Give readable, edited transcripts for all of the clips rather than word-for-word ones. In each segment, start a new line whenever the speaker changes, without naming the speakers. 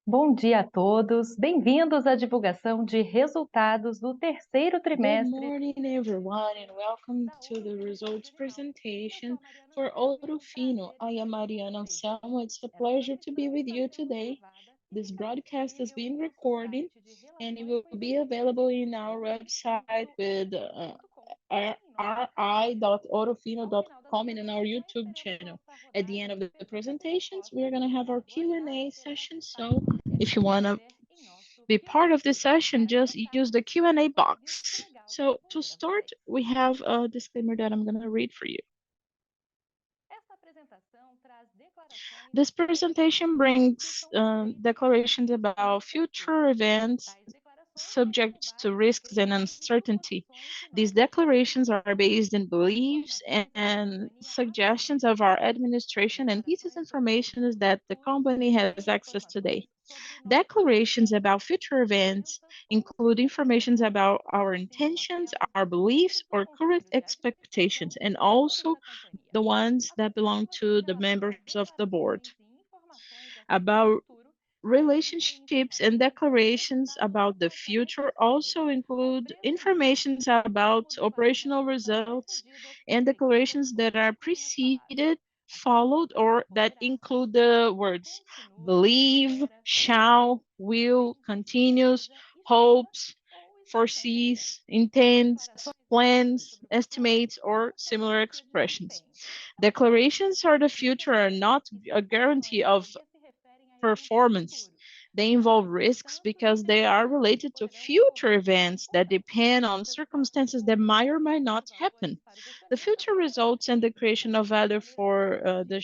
Bom dia a todos, bem-vindos à divulgação de resultados do terceiro
Good
trimestre.
morning, everyone, and welcome to the results presentation for Ourofino. I am Mariana Anselmo. It's a pleasure to be with you today. This broadcast is being recorded and it will be available in our website with ri.ourofino.com and in our YouTube channel. At the end of the presentations, we are going to have our Q&A session. So if you want to be part of this session, just use the Q&A box. So to start, we have a disclaimer that I'm going to read for you. This presentation brings declarations about future events subject to risks and uncertainty. These declarations are based on beliefs and suggestions of our administration, and this is information that the company has access today. Declarations about future events include information about our intentions, our beliefs, or current expectations, and also the ones that belong to the members of the board. About relationships and declarations about the future also include information about operational results and declarations that are preceded, followed, or that include the words believe, shall, will, continues, hopes, foresees, intends, plans, estimates, or similar expressions. Declarations for the future are not a guarantee of performance. They involve risks because they are related to future events that depend on circumstances that might or might not happen. The future results and the creation of value for the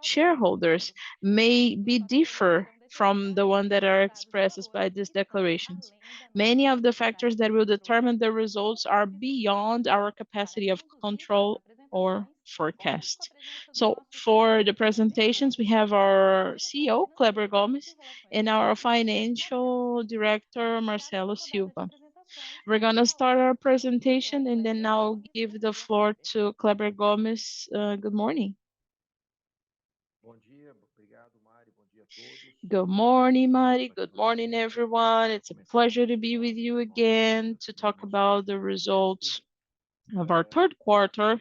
shareholders may be differ from the one that are expressed by these declarations. Many of the factors that will determine the results are beyond our capacity of control or forecast. So for the presentations, we have our CEO, Kleber Gomes, and our financial director, Marcelo Silva. We're going to start our presentation and then I'll give the floor to Kleber Gomes. Good morning. Good morning, Mari. Good morning, everyone. It's a pleasure to be with you again to talk about the results of our third quarter.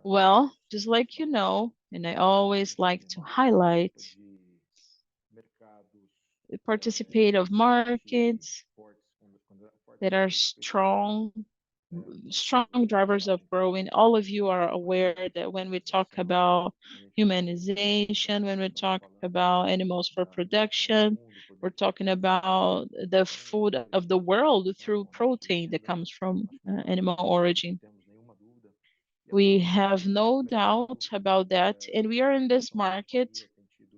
Well, just like you know, and I always like to highlight, we participate of markets that are strong drivers of growing. All of you are aware that when we talk about humanization, when we talk about animals for production, we're talking about the food of the world through protein that comes from animal origin. We have no doubt about that. And we are in this market,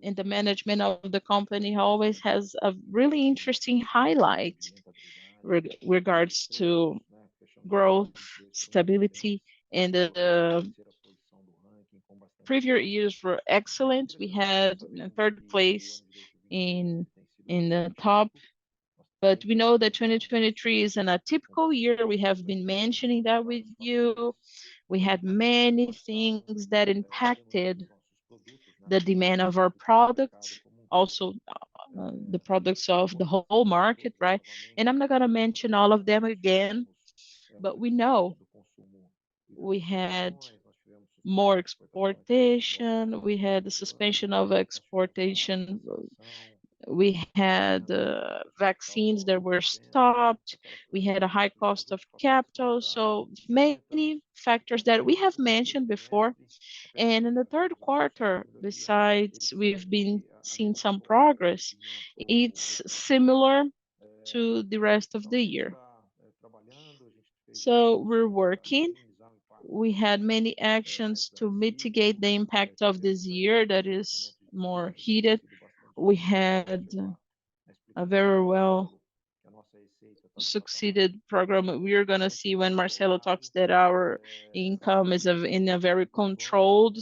and the management of the company always has a really interesting highlight regards to growth, stability, and the previous years were excellent. We had third place in the top, but we know that 2023 is an atypical year. We have been mentioning that with you. We had many things that impacted the demand of our products, also the products of the whole market, right? And I'm not going to mention all of them again, but we know we had more exportation, we had the suspension of exportation, we had vaccines that were stopped, we had a high cost of capital, so many factors that we have mentioned before. And in the third quarter, besides we've been seeing some progress, it's similar to the rest of the year. So we're working. We had many actions to mitigate the impact of this year that is more heated. We had a very well succeeded program. We are going to see when Marcelo talks that our income is in a very controlled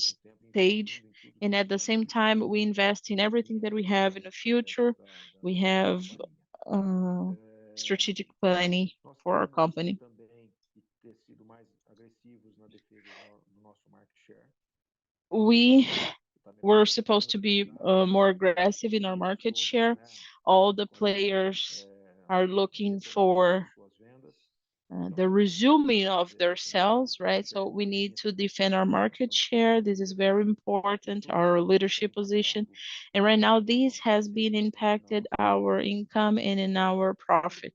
stage. And at the same time, we invest in everything that we have in the future. We have strategic planning for our company. We we're supposed to be more aggressive in our market share. All the players are looking for the resuming of their sales, right? So we need to defend our market share. This is very important, our leadership position. And right now, this has been impacted our income and in our profit.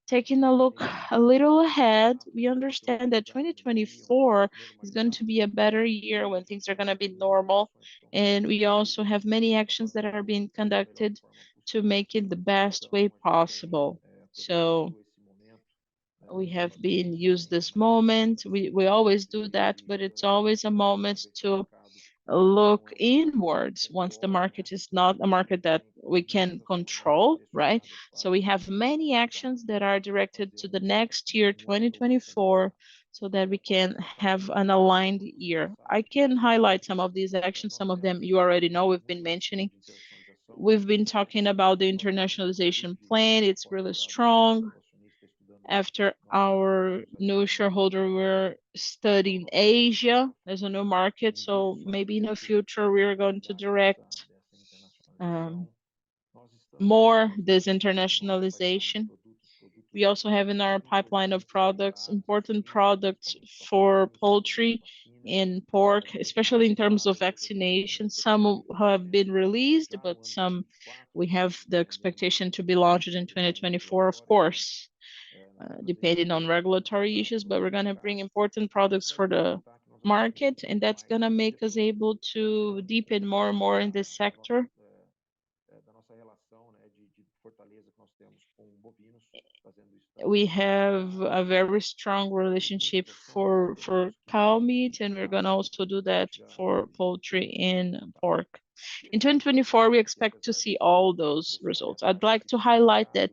Taking a look a little ahead, we understand that 2024 is going to be a better year when things are going to be normal. And we also have many actions that are being conducted to make it the best way possible. So we have been used this moment. We always do that, but it's always a moment to look inwards once the market is not a market that we can control, right? So we have many actions that are directed to the next year, 2024, so that we can have an aligned year. I can highlight some of these actions. Some of them you already know, we've been mentioning. We've been talking about the internationalization plan. It's really strong. After our new shareholder, we're studying Asia as a new market. So maybe in the future, we're going to direct more this internationalization. We also have in our pipeline of products, important products for poultry and pork, especially in terms of vaccination. Some have been released, but some we have the expectation to be launched in 2024, of course, depending on regulatory issues, but we're going to bring important products for the market, and that's going to make us able to deepen more and more in this sector. We have a very strong relationship for cow meat, and we're going to also do that for poultry and pork. In 2024, we expect to see all those results. I'd like to highlight that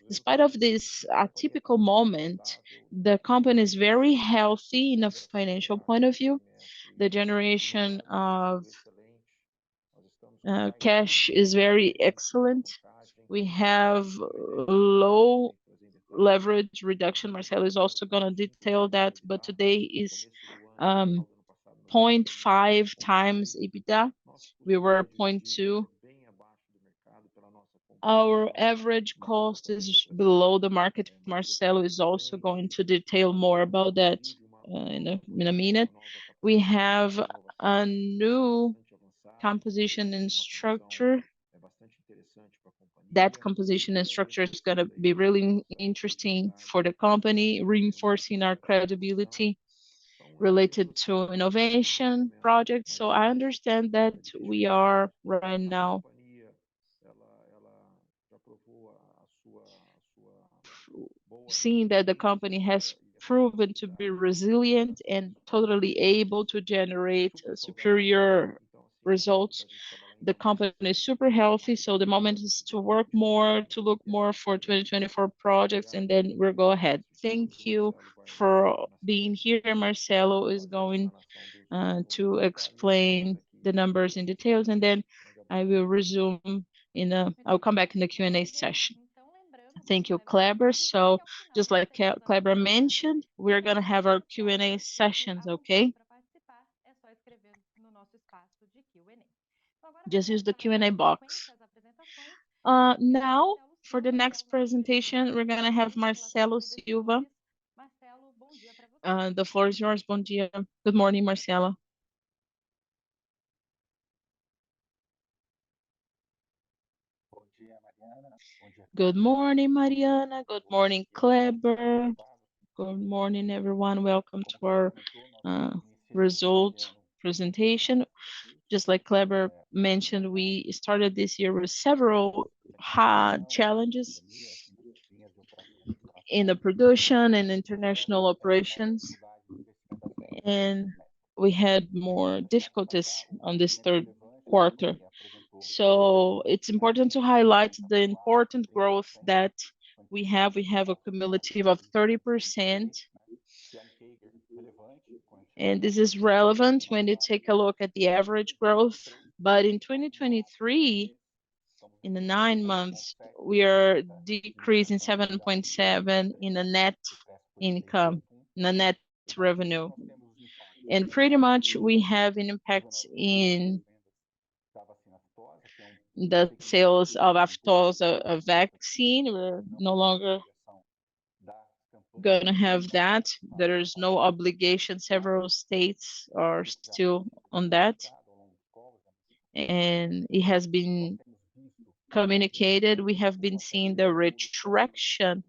despite of this atypical moment, the company is very healthy in a financial point of view. The generation of cash is very excellent. We have low leverage reduction. Marcelo is also going to detail that, but today is 0.5 times EBITDA. We were 0.2. Our average cost is below the market. Marcelo is also going to detail more about that in a minute. We have a new composition and structure. That composition and structure is going to be really interesting for the company, reinforcing our credibility related to innovation projects. So I understand that we are right now seeing that the company has proven to be resilient and totally able to generate superior results. The company is super healthy, so the moment is to work more, to look more for 2024 projects, and then we'll go ahead. Thank you for being here. Marcelo is going to explain the numbers in details, and then I will resume I'll come back in the Q&A session. Thank you, Kleber. So just like Kleber mentioned, we're going to have our Q&A sessions, okay? Just use the Q&A box. Now, for the next presentation, we're going to have Marcelo Silva. The floor is yours. Bom dia. Good morning, Marcelo. Good morning, Mariana. Good morning, Kleber. Good morning, everyone. Welcome to our result presentation. Just like Kleber mentioned, we started this year with several hard challenges in the production and international operations, and we had more difficulties on this third quarter. So it's important to highlight the important growth that we have. We have a cumulative of 30%. And this is relevant when you take a look at the average growth. But in 2023, in the 9 months, we are decreasing 7.7 in the net income, in the net revenue. And pretty much we have an impact in the sales of aftosa, a vaccine. We're no longer going to have that. There is no obligation. Several states are still on that. And it has been communicated. We have been seeing the retraction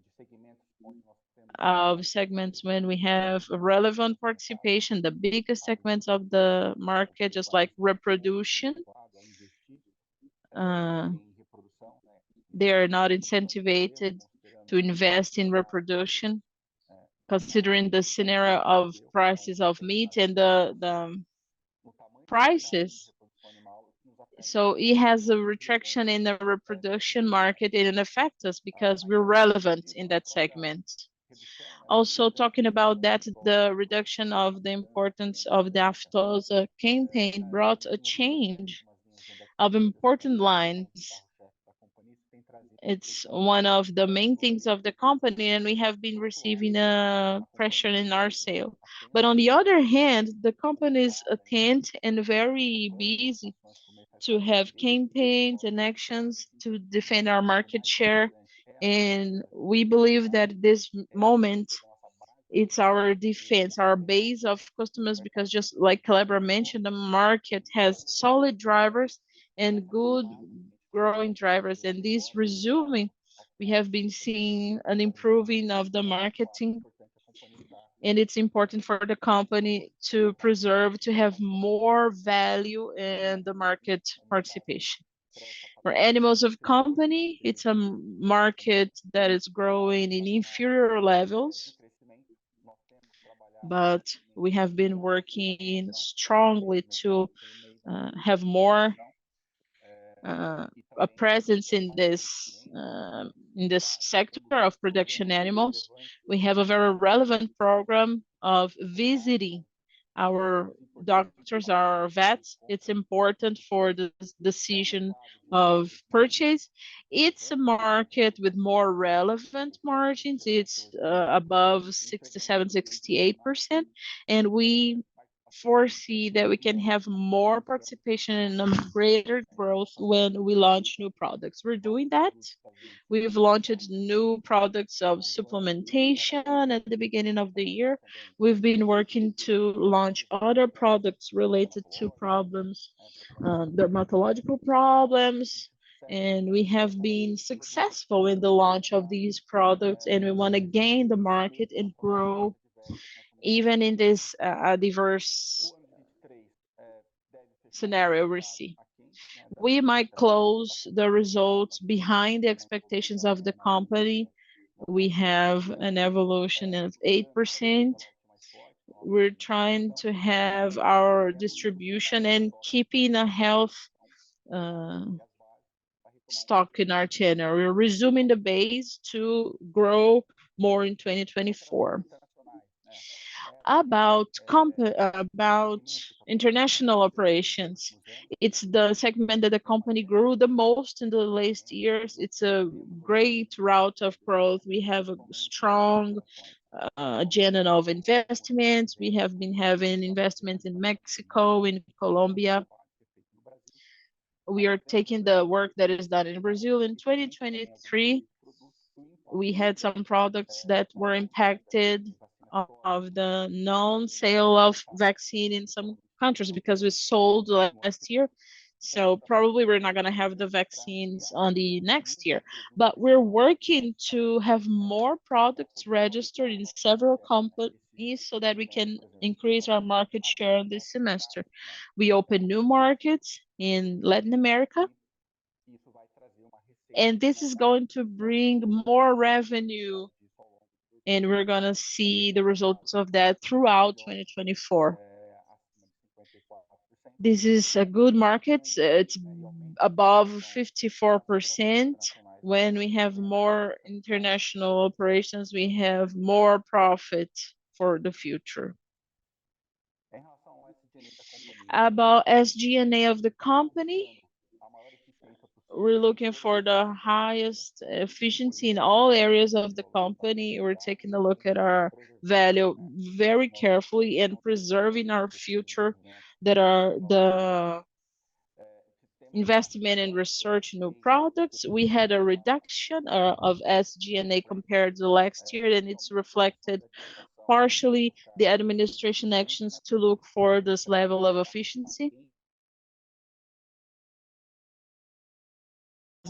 of segments when we have relevant participation, the biggest segments of the market, just like reproduction. They are not incentivized to invest in reproduction, considering the scenario of prices of meat and the prices. So it has a retraction in the reproduction market and it affects us because we're relevant in that segment. Also talking about that, the reduction of the importance of the aftosa campaign brought a change of important lines. It's one of the main things of the company, and we have been receiving a pressure in our sale. But on the other hand, the company is attent and very busy to have campaigns and actions to defend our market share. And we believe that this moment, it's our defense, our base of customers, because just like Calabra mentioned, the market has solid drivers and good growing drivers. And this resuming, we have been seeing an improving of the marketing, and it's important for the company to preserve, to have more value in the market participation. For animals of company, it's a market that is growing in inferior levels, but we have been working strongly to have more a presence in this sector of production animals. We have a very relevant program of visiting our doctors, our vets. It's important for the decision of purchase. It's a market with more relevant margins. It's above 67, 68%. And we foresee that we can have more participation and a greater growth when we launch new products. We're doing that. We've launched new products of supplementation at the beginning of the year. We've been working to launch other products related to problems, dermatological problems, and we have been successful in the launch of these products, and we want to gain the market and grow even in this diverse scenario we see. We might close the results behind the expectations of the company. We have an evolution of 8%. We're trying to have our distribution and keeping a health stock in our channel. We're resuming the base to grow more in 2024. About international operations, it's the segment that the company grew the most in the last years. It's a great route of growth. We have a strong agenda of investments. We have been having investments in Mexico, in Colombia. We are taking the work that is done in Brazil. In 2023, we had some products that were impacted of the non-sale of vaccine in some countries because we sold last year. So probably we're not going to have the vaccines on the next year. But we're working to have more products registered in several companies so that we can increase our market share on this semester. We open new markets in Latin America, and this is going to bring more revenue, and we're going to see the results of that throughout 2024. This is a good market. It's above 54%. When we have more international operations, we have more profit for the future. About SG&A of the company, we're looking for the highest efficiency in all areas of the company. We're taking a look at our value very carefully and preserving our future, that are the investment in research new products. We had a reduction of SG&A compared to last year, and it's reflected partially the administration actions to look for this level of efficiency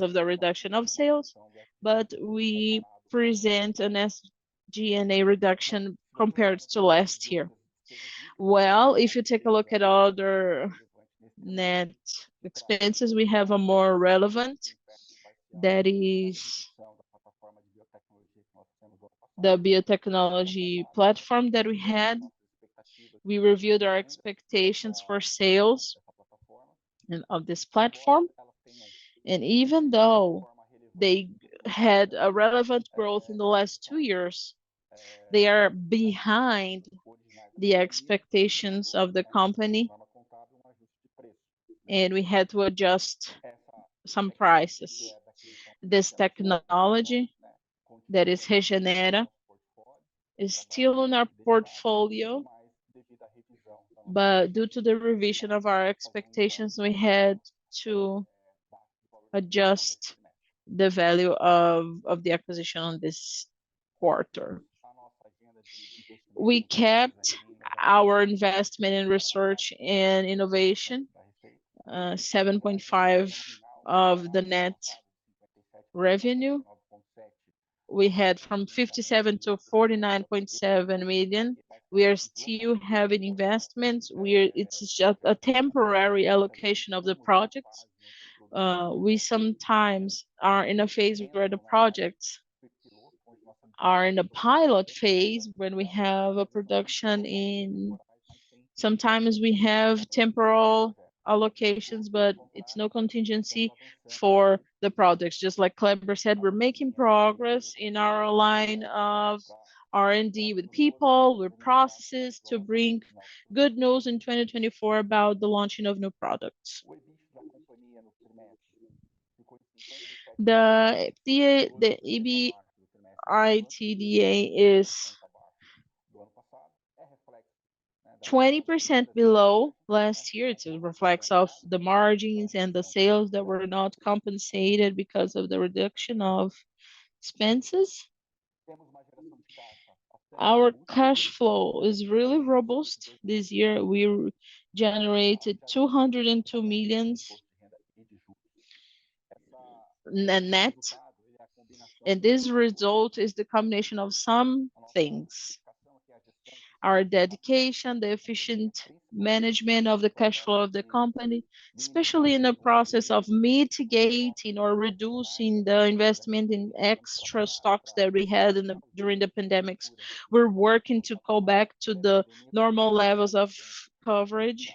of the reduction of sales, but we present an SG&A reduction compared to last year. Well, if you take a look at other net expenses, we have a more relevant, that is the biotechnology platform that we had. We reviewed our expectations for sales of this platform, and even though they had a relevant growth in the last 2 years, they are behind the expectations of the company, and we had to adjust some prices. This technology, that is Regenera, is still in our portfolio, but due to the revision of our expectations, we had to adjust the value of the acquisition on this quarter. We kept our investment in research and innovation, 7.5 of the net revenue. We had from 57 to 49.7 million. We are still having investments. It's just a temporary allocation of the projects. We sometimes are in a phase where the projects are in a pilot phase, when we have a production in. Sometimes we have temporal allocations, but it's no contingency for the projects. Just like Kleber said, we're making progress in our line of R&D with people, with processes, to bring good news in 2024 about the launching of new products. The EBITDA is 20% below last year. It reflects of the margins and the sales that were not compensated because of the reduction of expenses. Our cash flow is really robust. This year we generated 202 million net, and this result is the combination of some things: our dedication, the efficient management of the cash flow of the company, especially in the process of mitigating or reducing the investment in extra stocks that we had during the pandemics. We're working to go back to the normal levels of coverage,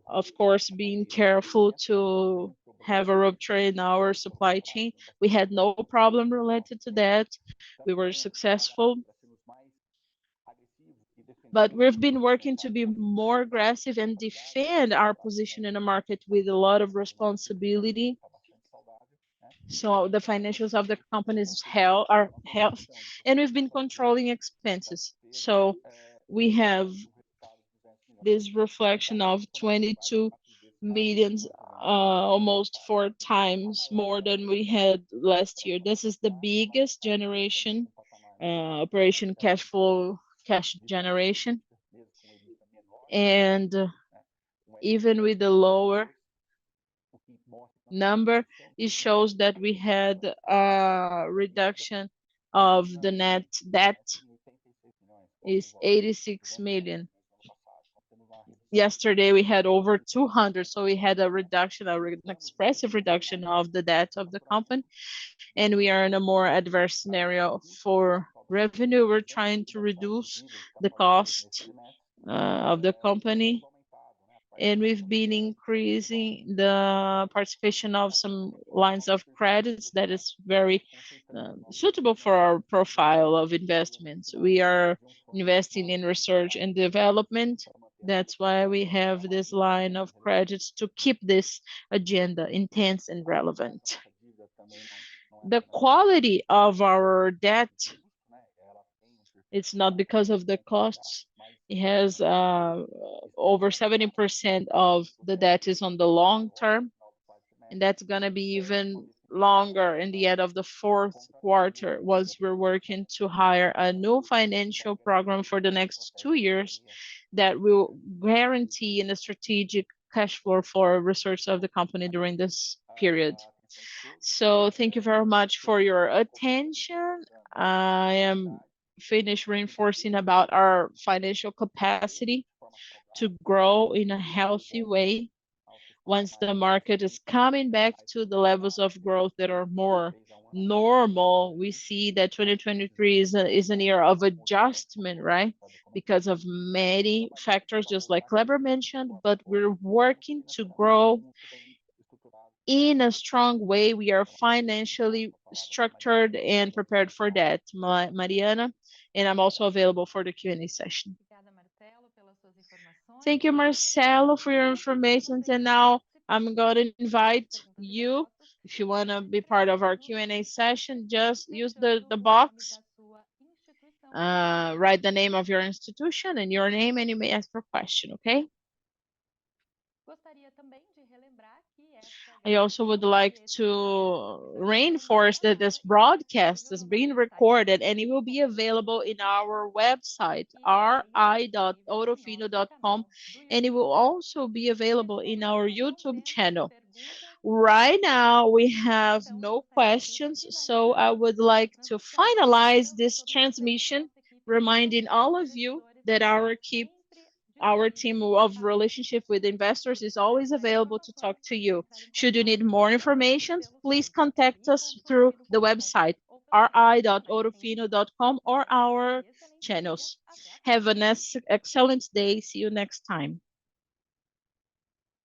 of course, being careful to have a rupture in our supply chain. We had no problem related to that. We were successful. But we've been working to be more aggressive and defend our position in the market with a lot of responsibility. So the financials of the company's are health, and we've been controlling expenses. So we have this reflection of 22 million, almost 4 times more than we had last year. This is the biggest generation, operation cash flow, cash generation. And even with the lower number, it shows that we had a reduction of the net debt is 86 million. Yesterday we had over 200, so we had a reduction, an expressive reduction of the debt of the company, and we are in a more adverse scenario for revenue. We're trying to reduce the cost of the company, and we've been increasing the participation of some lines of credits that is very suitable for our profile of investments. We are investing in research and development. That's why we have this line of credits to keep this agenda intense and relevant. The quality of our debt, it's not because of the costs. It has over 70% of the debt is on the long term, and that's going to be even longer in the end of the fourth quarter once we're working to hire a new financial program for the next 2 years that will guarantee a strategic cash flow for research of the company during this period. So thank you very much for your attention. I am finished reinforcing about our financial capacity to grow in a healthy way once the market is coming back to the levels of growth that are more normal. We see that 2023 is an year of adjustment, right? Because of many factors, just like Kleber mentioned, but we're working to grow in a strong way. We are financially structured and prepared for that, Mariana, and I'm also available for the Q&A session. Thank you, Marcelo, for your information. And now I'm going to invite you, if you want to be part of our Q&A session, just use the box, write the name of your institution and your name, and you may ask for a question, okay? I also would like to reinforce that this broadcast is being recorded and it will be available in our website, ri.ourofino.com, and it will also be available in our YouTube channel. Right now, we have no questions, so I would like to finalize this transmission, reminding all of you that our team of relationship with investors is always available to talk to you. Should you need more information, please contact us through the website ri.ourofino.com or our channels. Have an excellent day. See you next time.